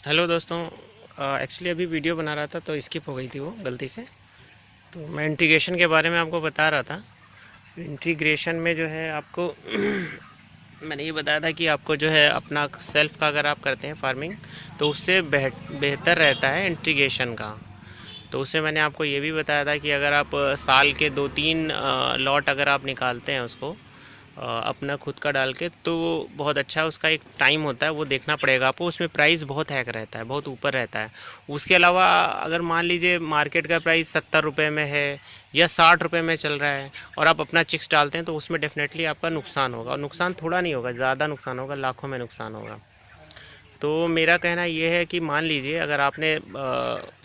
Hello दोस्तों। Actually अभी video बना रहा था तो स्किप हो गई थी वो गलती से। तो मैं इंटीग्रेशन के बारे में आपको बता रहा था। इंटीग्रेशन में जो है आपको मैंने ये बताया था कि आपको जो है अपना सेल्फ का अगर आप करते हैं फार्मिंग तो उससे बेहतर रहता है इंटीग्रेशन का। तो उससे मैंने आपको ये भी बताया था कि अगर आप साल के 2-3 लॉट अगर आप निकालते हैं उसको अपना खुद का डाल के तो बहुत अच्छा उसका एक टाइम होता है, वो देखना पड़ेगा आपको। उसमें प्राइस बहुत हैक रहता है, बहुत ऊपर रहता है। उसके अलावा अगर मान लीजिए मार्केट का प्राइस 70 रुपये में है या 60 रुपये में चल रहा है और आप अपना चिक्स डालते हैं तो उसमें डेफिनेटली आपका नुकसान होगा, और नुकसान थोड़ा नहीं होगा, ज़्यादा नुकसान होगा, लाखों में नुकसान होगा। तो मेरा कहना ये है कि मान लीजिए अगर आपने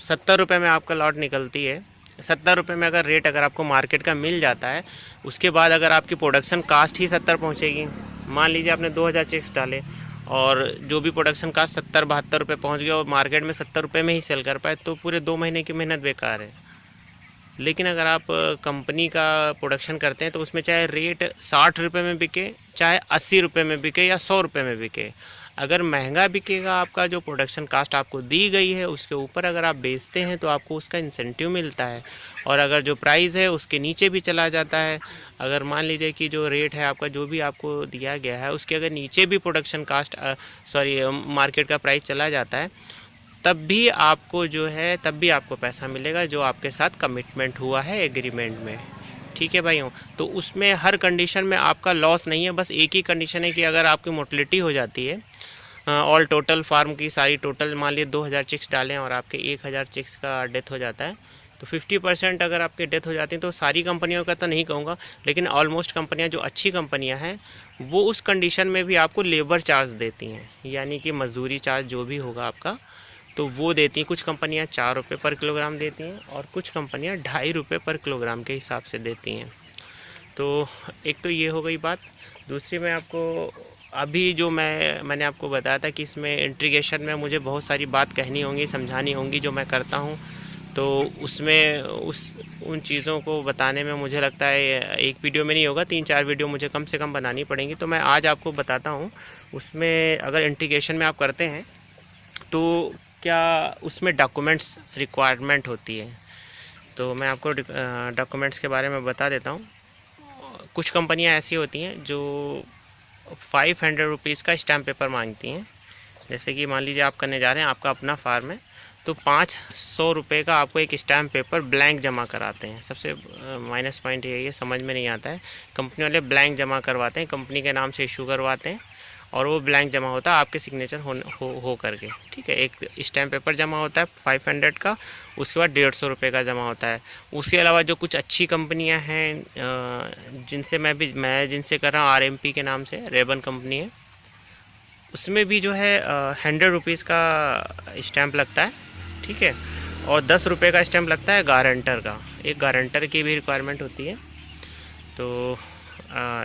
70 रुपये में आपका लॉट निकलती है, 70 रुपये में अगर रेट अगर आपको मार्केट का मिल जाता है, उसके बाद अगर आपकी प्रोडक्शन कास्ट ही 70 पहुँचेगी। मान लीजिए आपने 2000 चिक्स डाले और जो भी प्रोडक्शन कास्ट 70-72 रुपये पहुँच गया और मार्केट में 70 रुपये में ही सेल कर पाए, तो पूरे 2 महीने की मेहनत बेकार है। लेकिन अगर आप कंपनी का प्रोडक्शन करते हैं तो उसमें चाहे रेट 60 रुपये में बिके, चाहे 80 रुपये में बिके या 100 रुपये में बिके, अगर महंगा बिकेगा आपका जो प्रोडक्शन कास्ट आपको दी गई है उसके ऊपर अगर आप बेचते हैं तो आपको उसका इंसेंटिव मिलता है। और अगर जो प्राइस है उसके नीचे भी चला जाता है, अगर मान लीजिए कि जो रेट है आपका जो भी आपको दिया गया है उसके अगर नीचे भी प्रोडक्शन कास्ट मार्केट का प्राइस चला जाता है, तब भी आपको जो है तब भी आपको पैसा मिलेगा जो आपके साथ कमिटमेंट हुआ है एग्रीमेंट में। ठीक है भाइयों। तो उसमें हर कंडीशन में आपका लॉस नहीं है, बस एक ही कंडीशन है कि अगर आपकी मोर्टेलिटी हो जाती है, ऑल टोटल फार्म की सारी टोटल मान लीजिए 2000 चिक्स डालें और आपके 1000 चिक्स का डेथ हो जाता है, तो 50% अगर आपके डेथ हो जाती हैं, तो सारी कंपनियों का तो नहीं कहूँगा लेकिन ऑलमोस्ट कंपनियां जो अच्छी कंपनियां हैं वो उस कंडीशन में भी आपको लेबर चार्ज देती हैं, यानी कि मजदूरी चार्ज जो भी होगा आपका तो वो देती हैं। कुछ कंपनियां 4 रुपये पर किलोग्राम देती हैं और कुछ कंपनियां 2.5 रुपये पर किलोग्राम के हिसाब से देती हैं। तो एक तो ये हो गई बात। दूसरी मैं आपको अभी जो मैंने आपको बताया था कि इसमें इंटीग्रेशन में मुझे बहुत सारी बात कहनी होंगी, समझानी होंगी जो मैं करता हूँ। तो उसमें उन चीज़ों को बताने में मुझे लगता है एक वीडियो में नहीं होगा, 3-4 वीडियो मुझे कम से कम बनानी पड़ेंगी। तो मैं आज आपको बताता हूँ उसमें अगर इंटीग्रेशन में आप करते हैं तो क्या उसमें डॉक्यूमेंट्स रिक्वायरमेंट होती है। तो मैं आपको डॉक्यूमेंट्स के बारे में बता देता हूँ। कुछ कंपनियां ऐसी होती हैं जो 500 रुपीज़ का स्टैम्प पेपर मांगती हैं। जैसे कि मान लीजिए आप करने जा रहे हैं, आपका अपना फार्म है, तो 500 रुपये का आपको एक स्टैम्प पेपर ब्लैंक जमा कराते हैं। सबसे माइनस पॉइंट यही है, समझ में नहीं आता है। कंपनी वाले ब्लैंक जमा करवाते हैं, कंपनी के नाम से इशू करवाते हैं और वो ब्लैंक जमा होता है आपके सिग्नेचर हो करके। ठीक है, एक स्टैम्प पेपर जमा होता है 500 का, उसके बाद 150 रुपये का जमा होता है। उसके अलावा जो कुछ अच्छी कंपनियां हैं जिनसे मैं जिनसे कर रहा हूँ, RMP के नाम से रेबन कंपनी है, उसमें भी जो है 100 रुपीज़ का स्टैम्प लगता है। ठीक है, और 10 रुपये का स्टैम्प लगता है गारंटर का। एक गारंटर की भी रिक्वायरमेंट होती है। तो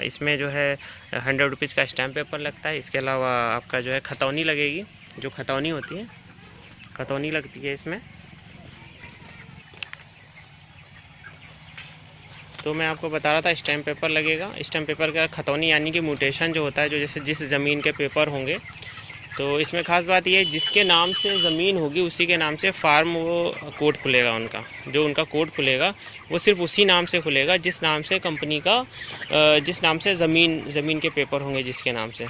इसमें जो है 100 रुपीज़ का स्टैम्प पेपर लगता है। इसके अलावा आपका जो है खतौनी लगेगी, जो खतौनी होती है, खतौनी लगती है इसमें। तो मैं आपको बता रहा था स्टैम्प पेपर लगेगा। स्टैम्प पेपर का खतौनी यानी कि म्यूटेशन जो होता है, जो जैसे जिस ज़मीन के पेपर होंगे, तो इसमें ख़ास बात यह है जिसके नाम से ज़मीन होगी उसी के नाम से फार्म वो कोड खुलेगा। उनका जो उनका कोड खुलेगा वो सिर्फ उसी नाम से खुलेगा जिस नाम से कंपनी का जिस नाम से ज़मीन के पेपर होंगे जिसके नाम से।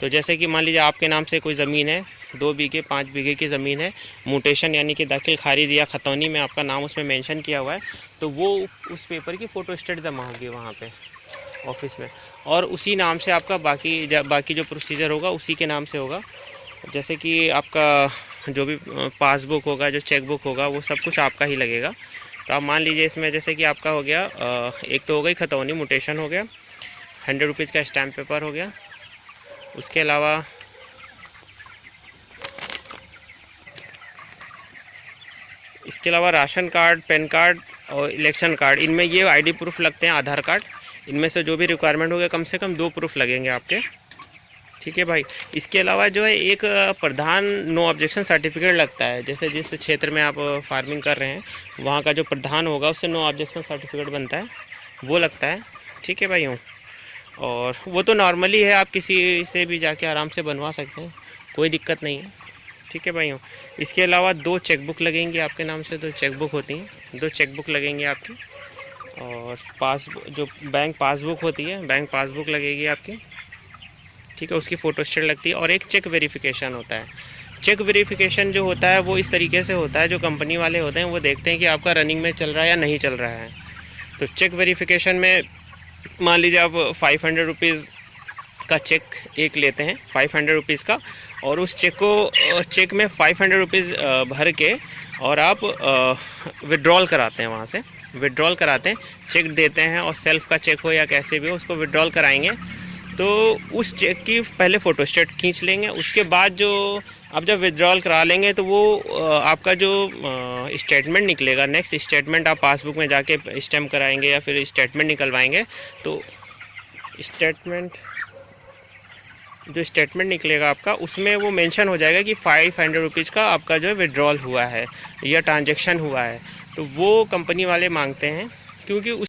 तो जैसे कि मान लीजिए आपके नाम से कोई ज़मीन है, 2 बीघे 5 बीघे की ज़मीन है, म्यूटेशन यानी कि दाखिल खारिज या खतौनी में आपका नाम उसमें मेंशन किया हुआ है, तो वो उस पेपर की फ़ोटोस्टेट जमा होगी वहाँ पे ऑफिस में, और उसी नाम से आपका बाकी जो प्रोसीजर होगा उसी के नाम से होगा। जैसे कि आपका जो भी पासबुक होगा, जो चेक बुक होगा, वो सब कुछ आपका ही लगेगा। तो आप मान लीजिए इसमें जैसे कि आपका हो गया एक तो हो गई खतौनी, म्यूटेशन हो गया, 100 रुपीज़ का स्टैम्प पेपर हो गया। उसके अलावा राशन कार्ड, पैन कार्ड और इलेक्शन कार्ड, इनमें ये ID प्रूफ लगते हैं, आधार कार्ड, इनमें से जो भी रिक्वायरमेंट होगा कम से कम 2 प्रूफ लगेंगे आपके। ठीक है भाई। इसके अलावा जो है एक प्रधान नो ऑब्जेक्शन सर्टिफिकेट लगता है। जैसे जिस क्षेत्र में आप फार्मिंग कर रहे हैं वहाँ का जो प्रधान होगा उससे नो ऑब्जेक्शन सर्टिफिकेट बनता है, वो लगता है। ठीक है भाइयों, और वो तो नॉर्मली है, आप किसी से भी जाके आराम से बनवा सकते हैं, कोई दिक्कत नहीं है। ठीक है भाइयों। इसके अलावा 2 चेकबुक लगेंगी आपके नाम से, 2 चेकबुक होती हैं, 2 चेकबुक लगेंगी आपकी, और जो बैंक पासबुक होती है, बैंक पासबुक लगेगी आपकी, ठीक है, उसकी फ़ोटोस्टेट लगती है, और एक चेक वेरिफिकेशन होता है। चेक वेरिफिकेशन जो होता है वो इस तरीके से होता है, जो कंपनी वाले होते हैं वो देखते हैं कि आपका रनिंग में चल रहा है या नहीं चल रहा है। तो चेक वेरिफिकेशन में मान लीजिए आप 500 रुपीज़ का चेक एक लेते हैं, 500 रुपीज़ का, और उस चेक में 500 रुपीज़ भर के और आप विड्रॉल कराते हैं, वहाँ से विड्रॉल कराते हैं, चेक देते हैं, और सेल्फ का चेक हो या कैसे भी हो उसको विड्रॉल कराएंगे। तो उस चेक की पहले फ़ोटोस्टेट खींच लेंगे, उसके बाद जो आप जब विड्रॉल करा लेंगे तो वो आपका जो स्टेटमेंट निकलेगा, नेक्स्ट स्टेटमेंट आप पासबुक में जाके स्टैम्प कराएंगे या फिर स्टेटमेंट निकलवाएंगे। तो जो स्टेटमेंट निकलेगा आपका, उसमें वो मेंशन हो जाएगा कि 500 रुपीज़ का आपका जो है विड्रॉल हुआ है या ट्रांजैक्शन हुआ है। तो वो कंपनी वाले मांगते हैं, क्योंकि